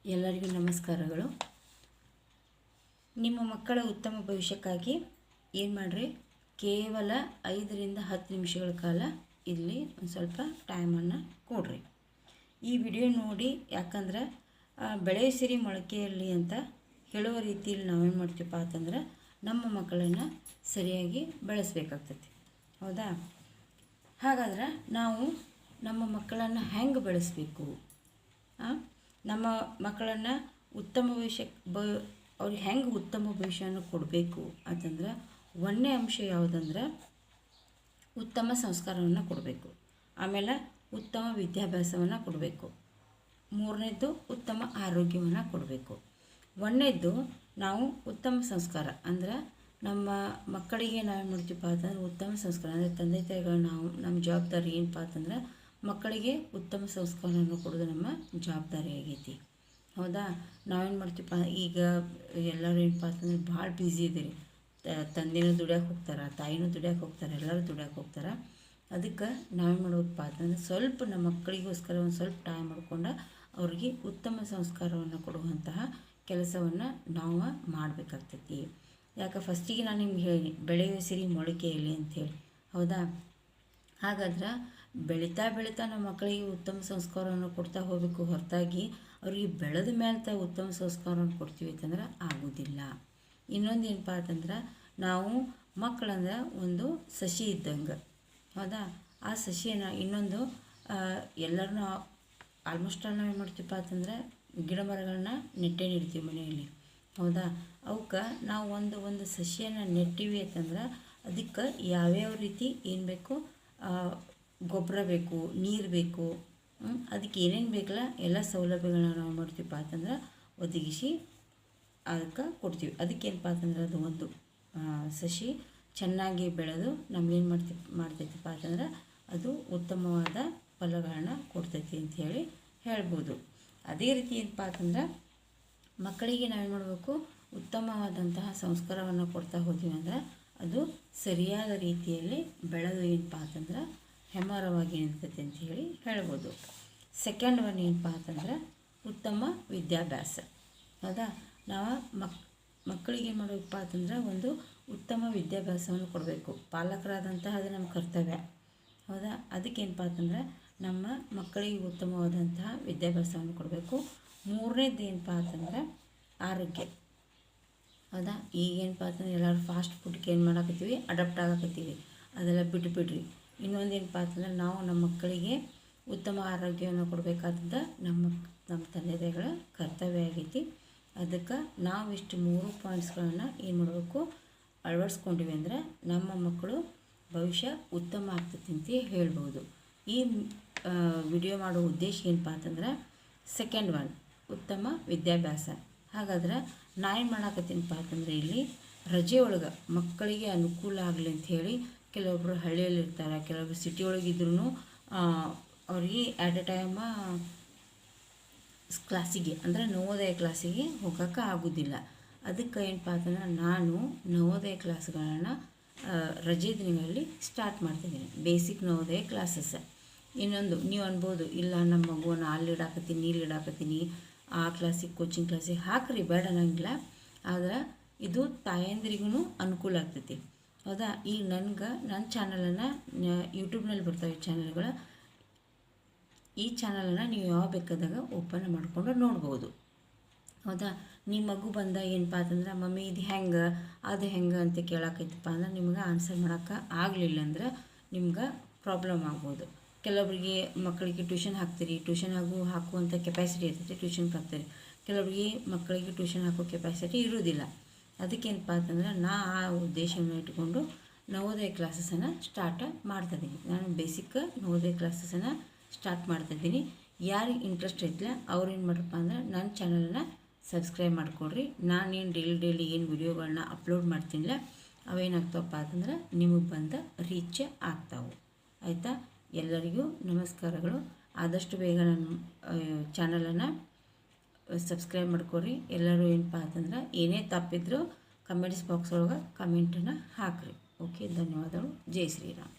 ಎಲ್ಲರಿಗೂ ನಮಸ್ಕಾರಗಳು. ನಿಮ್ಮ ಮಕ್ಕಳ ಉತ್ತಮ ಭವಿಷ್ಯಕ್ಕಾಗಿ ಏನು ಮಾಡಿರಿ, ಕೇವಲ 5ರಿಂದ 10 ನಿಮಿಷಗಳ ಕಾಲ ಇಲ್ಲಿ ಒಂದು ಸ್ವಲ್ಪ ಟೈಮನ್ನು ಕೊಡ್ರಿ. ಈ ವಿಡಿಯೋ ನೋಡಿ, ಯಾಕಂದ್ರೆ ಬೆಳೆಯ ಸಿರಿ ಮೊಳಕೆಯಲ್ಲಿ ಅಂತ ಹೇಳುವ ರೀತಿಯಲ್ಲಿ ನಾವೇನು ಮಾಡ್ತೀವಪ್ಪ ಅಂತಂದ್ರೆ ನಮ್ಮ ಮಕ್ಕಳನ್ನು ಸರಿಯಾಗಿ ಬೆಳೆಸಬೇಕಾಗ್ತೈತಿ. ಹೌದಾ? ಹಾಗಾದ್ರೆ ನಾವು ನಮ್ಮ ಮಕ್ಕಳನ್ನು ಹೆಂಗೆ ಬೆಳೆಸಬೇಕು, ನಮ್ಮ ಮಕ್ಕಳನ್ನು ಉತ್ತಮ ಅವ್ರಿಗೆ ಹೆಂಗೆ ಉತ್ತಮ ಭವಿಷ್ಯವನ್ನು ಕೊಡಬೇಕು ಅಂತಂದ್ರೆ ಒಂದನೇ ಅಂಶ ಯಾವುದಂದ್ರೆ ಉತ್ತಮ ಸಂಸ್ಕಾರವನ್ನು ಕೊಡಬೇಕು. ಆಮೇಲೆ ಉತ್ತಮ ವಿದ್ಯಾಭ್ಯಾಸವನ್ನು ಕೊಡಬೇಕು. ಮೂರನೇದ್ದು ಉತ್ತಮ ಆರೋಗ್ಯವನ್ನು ಕೊಡಬೇಕು. ಒಂದನೇದ್ದು ನಾವು ಉತ್ತಮ ಸಂಸ್ಕಾರ ಅಂದ್ರೆ ನಮ್ಮ ಮಕ್ಕಳಿಗೆ ನಾವೇನು ಮಾಡ್ತೀವಪ್ಪ ಅಂತಂದ್ರೆ ಉತ್ತಮ ಸಂಸ್ಕಾರ ಅಂದರೆ ತಂದೆ ತಾಯಿಗಳು ನಮ್ಮ ಜವಾಬ್ದಾರಿ ಏನಪ್ಪ ಅಂತಂದ್ರೆ ಮಕ್ಕಳಿಗೆ ಉತ್ತಮ ಸಂಸ್ಕಾರವನ್ನು ಕೊಡೋದು ನಮ್ಮ ಜವಾಬ್ದಾರಿ ಆಗೈತಿ. ಹೌದಾ? ನಾವೇನು ಮಾಡ್ತೀವಪ್ಪ, ಈಗ ಎಲ್ಲರೂ ಏನಪ್ಪ ಅಂತಂದ್ರೆ ಭಾಳ ಬ್ಯುಸಿ ಇದ್ದೀರಿ. ತಂದೆನೂ ದುಡಿಯೋಕೆ ಹೋಗ್ತಾರೆ, ತಾಯಿನೂ ದುಡಿಯೋಕೆ ಹೋಗ್ತಾರೆ, ಎಲ್ಲರೂ ದುಡಿಯೋಕೆ ಹೋಗ್ತಾರೆ. ಅದಕ್ಕೆ ನಾವೇನು ಮಾಡ್ಬೇಕಪ್ಪ ಅಂತಂದ್ರೆ ಸ್ವಲ್ಪ ನಮ್ಮ ಮಕ್ಕಳಿಗೋಸ್ಕರ ಒಂದು ಸ್ವಲ್ಪ ಟೈಮ್ ಮಾಡ್ಕೊಂಡು ಅವ್ರಿಗೆ ಉತ್ತಮ ಸಂಸ್ಕಾರವನ್ನು ಕೊಡುವಂತಹ ಕೆಲಸವನ್ನು ನಾವು ಮಾಡಬೇಕಾಗ್ತೈತಿ. ಯಾಕೆ ಫಸ್ಟಿಗೆ ನಾನು ನಿಮ್ಗೆ ಹೇಳಿ ಬೆಳೆಯುವ ಸಿರಿ ಮೊಳಕೆಯಲ್ಲಿ ಅಂಥೇಳಿ. ಹೌದಾ? ಹಾಗಾದ್ರೆ ಬೆಳೀತಾ ನಮ್ಮ ಮಕ್ಕಳಿಗೆ ಉತ್ತಮ ಸಂಸ್ಕಾರವನ್ನು ಕೊಡ್ತಾ ಹೋಗಬೇಕು, ಹೊರತಾಗಿ ಅವ್ರಿಗೆ ಬೆಳೆದ ಮೇಲೆ ಉತ್ತಮ ಸಂಸ್ಕಾರವನ್ನು ಕೊಡ್ತೀವಿ ಅಂತಂದ್ರೆ ಆಗೋದಿಲ್ಲ. ಇನ್ನೊಂದು ಏನಪ್ಪ ಅಂತಂದ್ರೆ ನಾವು ಮಕ್ಕಳಂದ್ರೆ ಒಂದು ಸಸಿ ಇದ್ದಂಗೆ. ಹೌದಾ? ಆ ಸಸಿಯನ್ನು ಇನ್ನೊಂದು ಎಲ್ಲರನ್ನೂ ಆಲ್ಮೋಸ್ಟ್ ಆಲ್ ನಾವು ಏನು ಮಾಡ್ತೀವಪ್ಪ ಅಂತಂದ್ರೆ ಗಿಡ ಮರಗಳನ್ನ ನೆಟ್ಟೇ ನೆಡ್ತೀವಿ ಮನೆಯಲ್ಲಿ. ಹೌದಾ? ಅವಕ್ಕೆ ನಾವು ಒಂದು ಸಸಿಯನ್ನು ನೆಟ್ಟಿವಿ ಅಂತಂದ್ರೆ ಅದಕ್ಕೆ ಯಾವ್ಯಾವ ರೀತಿ ಏನು ಬೇಕು, ಗೊಬ್ಬರ ಬೇಕು, ನೀರು ಬೇಕು, ಅದಕ್ಕೆ ಏನೇನು ಬೇಕಲ್ಲ ಎಲ್ಲ ಸೌಲಭ್ಯಗಳನ್ನ ನಾವು ಮಾಡ್ತೀವಪ್ಪ ಅಂತಂದ್ರೆ ಒದಗಿಸಿ ಅದಕ್ಕೆ ಕೊಡ್ತೀವಿ. ಅದಕ್ಕೇನಪ್ಪ ಅಂತಂದ್ರೆ ಅದು ಒಂದು ಸಸಿ ಚೆನ್ನಾಗಿ ಬೆಳೆದು ನಮಗೇನು ಮಾಡ್ತೈತಪ್ಪ ಅಂತಂದ್ರೆ ಅದು ಉತ್ತಮವಾದ ಫಲಗಳನ್ನ ಕೊಡ್ತೈತಿ ಅಂಥೇಳಿ ಹೇಳ್ಬೋದು. ಅದೇ ರೀತಿ ಏನಪ್ಪ ಅಂತಂದ್ರೆ ಮಕ್ಕಳಿಗೆ ನಾವೇನು ಮಾಡಬೇಕು, ಉತ್ತಮವಾದಂತಹ ಸಂಸ್ಕಾರವನ್ನು ಕೊಡ್ತಾ ಹೋದ್ವಿ ಅಂದ್ರೆ ಅದು ಸರಿಯಾದ ರೀತಿಯಲ್ಲಿ ಬೆಳೆದು ಏನಪ್ಪ ಅಂತಂದ್ರೆ ಹೆಮ್ಮರವಾಗಿ ನಿಲ್ತೈತೆ ಅಂತ ಹೇಳಿ ಹೇಳ್ಬೋದು. ಸೆಕೆಂಡ್ ಒನ್ ಏನಪ್ಪ ಅಂತಂದ್ರೆ ಉತ್ತಮ ವಿದ್ಯಾಭ್ಯಾಸ. ಹೌದಾ? ನಾವು ಮಕ್ಕಳಿಗೆ ಏನು ಮಾಡಬೇಕಪ್ಪ ಅಂತಂದ್ರೆ ಒಂದು ಉತ್ತಮ ವಿದ್ಯಾಭ್ಯಾಸವನ್ನು ಕೊಡಬೇಕು. ಪಾಲಕರಾದಂತಹ ಅದು ನಮ್ಮ ಕರ್ತವ್ಯ. ಹೌದಾ? ಅದಕ್ಕೇನಪ್ಪ ಅಂತಂದ್ರೆ ನಮ್ಮ ಮಕ್ಕಳಿಗೆ ಉತ್ತಮವಾದಂತಹ ವಿದ್ಯಾಭ್ಯಾಸವನ್ನು ಕೊಡಬೇಕು. ಮೂರನೇದು ಏನಪ್ಪ ಅಂತಂದ್ರೆ ಆರೋಗ್ಯ. ಹೌದಾ? ಈಗೇನಪ್ಪ ಅಂತಂದ್ರೆ ಎಲ್ಲರೂ ಫಾಸ್ಟ್ ಫುಡ್ಗೆ ಏನು ಮಾಡಾಕತ್ತೀವಿ, ಅಡಾಪ್ಟ್ ಆಗಕತ್ತೀವಿ. ಅದೆಲ್ಲ ಬಿಟ್ಬಿಡ್ರಿ. ಇನ್ನೊಂದು ಏನಪ್ಪ ಅಂತಂದ್ರೆ ನಾವು ನಮ್ಮ ಮಕ್ಕಳಿಗೆ ಉತ್ತಮ ಆರೋಗ್ಯವನ್ನು ಕೊಡಬೇಕಾದ ನಮ್ಮ ತಂದೆ ತಾಯಿಗಳ ಕರ್ತವ್ಯ ಆಗೈತಿ. ಅದಕ್ಕೆ ನಾವು ಇಷ್ಟು 3 ಪಾಯಿಂಟ್ಸ್ಗಳನ್ನು ಏನು ಮಾಡಬೇಕು, ಅಳವಡಿಸ್ಕೊಂಡಿವಿ ಅಂದರೆ ನಮ್ಮ ಮಕ್ಕಳು ಭವಿಷ್ಯ ಉತ್ತಮ ಆಗ್ತೈತಿ ಅಂತ ಹೇಳ್ಬೋದು. ಈ ವಿಡಿಯೋ ಮಾಡೋ ಉದ್ದೇಶ ಏನಪ್ಪ ಅಂತಂದ್ರೆ ಸೆಕೆಂಡ್ ಒನ್ ಉತ್ತಮ ವಿದ್ಯಾಭ್ಯಾಸ. ಹಾಗಾದ್ರೆ ನಾನು ಏನು ಮಾಡಾಕತ್ತೀನಪ್ಪ ಅಂತಂದರೆ ಇಲ್ಲಿ ರಜೆ ಒಳಗೆ ಮಕ್ಕಳಿಗೆ ಅನುಕೂಲ ಆಗಲಿ ಅಂಥೇಳಿ ಕೆಲವೊಬ್ಬರು ಹಳ್ಳಿಯಲ್ಲಿರ್ತಾರೆ, ಕೆಲವೊಬ್ರು ಸಿಟಿ ಒಳಗಿದ್ರೂ ಅವ್ರಿಗೆ ಆ್ಯಟ್ ಎ ಟೈಮ ಕ್ಲಾಸಿಗೆ ಅಂದರೆ ನವೋದಯ ಕ್ಲಾಸಿಗೆ ಹೋಗೋಕೆ ಆಗೋದಿಲ್ಲ. ಅದಕ್ಕೆ ಏನಪ್ಪ ಅಂತಂದ್ರೆ ನಾನು ನವೋದಯ ಕ್ಲಾಸ್ಗಳನ್ನು ರಜೆ ದಿನಗಳಲ್ಲಿ ಸ್ಟಾರ್ಟ್ ಮಾಡ್ತಿದ್ದೀನಿ, ಬೇಸಿಕ್ ನವೋದಯ ಕ್ಲಾಸಸ್. ಇನ್ನೊಂದು ನೀವು ಅನ್ಬೋದು, ಇಲ್ಲ ನಮ್ಮ ಮಗುವನ್ನು ಅಲ್ಲಿ ಇಡಾಕತ್ತೀನಿ ಇಲ್ಲಿ ಇಡಾಕತ್ತೀನಿ, ಆ ಕ್ಲಾಸಿಗೆ ಕೋಚಿಂಗ್ ಕ್ಲಾಸಿಗೆ ಹಾಕ್ರಿ, ಬೇಡ ಅನ್ನಂಗಿಲ್ಲ. ಆದ್ರೆ ಇದು ತಾಯಂದ್ರಿಗೂ ಅನುಕೂಲ ಆಗ್ತೈತಿ. ಹೌದಾ? ಈಗ ನನ್ನ ಚಾನಲನ್ನು ಯೂಟ್ಯೂಬ್ನಲ್ಲಿ ಬರ್ತಾವೆ ಚಾನಲ್ಗಳು. ಈ ಚಾನಲನ್ನು ನೀವು ಯಾವ ಬೇಕಾದಾಗ ಓಪನ್ ಮಾಡಿಕೊಂಡು ನೋಡ್ಬೋದು. ಹೌದಾ? ನಿಮ್ಮ ಮಗು ಬಂದ ಏನಪ್ಪ ಅಂತಂದ್ರೆ ಮಮ್ಮಿ ಇದು ಹೆಂಗೆ ಅದು ಹೆಂಗೆ ಅಂತ ಕೇಳಾಕೈತಪ್ಪ ಅಂದ್ರೆ ನಿಮ್ಗೆ ಆನ್ಸರ್ ಮಾಡೋಕೆ ಆಗಲಿಲ್ಲ ಅಂದ್ರೆ ನಿಮ್ಗೆ ಪ್ರಾಬ್ಲಮ್ ಆಗ್ಬೋದು. ಕೆಲವೊಬ್ಬರಿಗೆ ಮಕ್ಕಳಿಗೆ ಟ್ಯೂಷನ್ ಹಾಕ್ತೀರಿ, ಟ್ಯೂಷನ್ ಹಾಕುವಂಥ ಕೆಪಾಸಿಟಿ ಇರ್ತೈತಿ, ಟ್ಯೂಷನ್ಗೆ ಹಾಕ್ತೀರಿ. ಕೆಲವರಿಗೆ ಮಕ್ಕಳಿಗೆ ಟ್ಯೂಷನ್ ಹಾಕೋ ಕೆಪಾಸಿಟಿ ಇರೋದಿಲ್ಲ. ಅದಕ್ಕೇನಪ್ಪ ಅಂತಂದ್ರೆ ಆ ಉದ್ದೇಶವನ್ನು ಇಟ್ಕೊಂಡು ನವೋದಯ ಕ್ಲಾಸಸನ್ನು ಸ್ಟಾರ್ಟ್ ಮಾಡ್ತಾಯಿದ್ದೀನಿ. ನಾನು ಬೇಸಿಕ್ ನವೋದಯ ಕ್ಲಾಸಸನ್ನು ಸ್ಟಾರ್ಟ್ ಮಾಡ್ತಾಯಿದ್ದೀನಿ. ಯಾರಿಗೆ ಇಂಟ್ರೆಸ್ಟ್ ಐತಿಲ್ಲ ಅವ್ರೇನು ಮಾಡ್ರಪ್ಪ ಅಂದ್ರೆ ನನ್ನ ಚಾನಲನ್ನು ಸಬ್ಸ್ಕ್ರೈಬ್ ಮಾಡಿಕೊಡ್ರಿ. ನಾನೇನು ಡೈಲಿ ಏನು ವಿಡಿಯೋಗಳನ್ನ ಅಪ್ಲೋಡ್ ಮಾಡ್ತೀನಿಲ್ಲ ಅವೇನಾಗ್ತಾವಪ್ಪ ಅಂತಂದ್ರೆ ನಿಮಗೆ ಬಂದ ರೀಚ್ ಆಗ್ತಾವೆ. ಆಯಿತಾ? ಎಲ್ಲರಿಗೂ ನಮಸ್ಕಾರಗಳು. ಆದಷ್ಟು ಬೇಗ ನನ್ನ ಚಾನಲನ್ನು ಸಬ್ಸ್ಕ್ರೈಬ್ ಮಾಡ್ಕೊರಿ. ಎಲ್ಲರೂ ಏನಪ್ಪ ಅಂತಂದ್ರೆ ಏನೇ ತಪ್ಪಿದ್ರು ಕಮೆಂಟ್ಸ್ ಬಾಕ್ಸ್ ಒಳಗೆ ಕಮೆಂಟನ್ನು ಹಾಕಿರಿ. ಓಕೆ, ಧನ್ಯವಾದಗಳು. ಜೈ ಶ್ರೀರಾಮ್.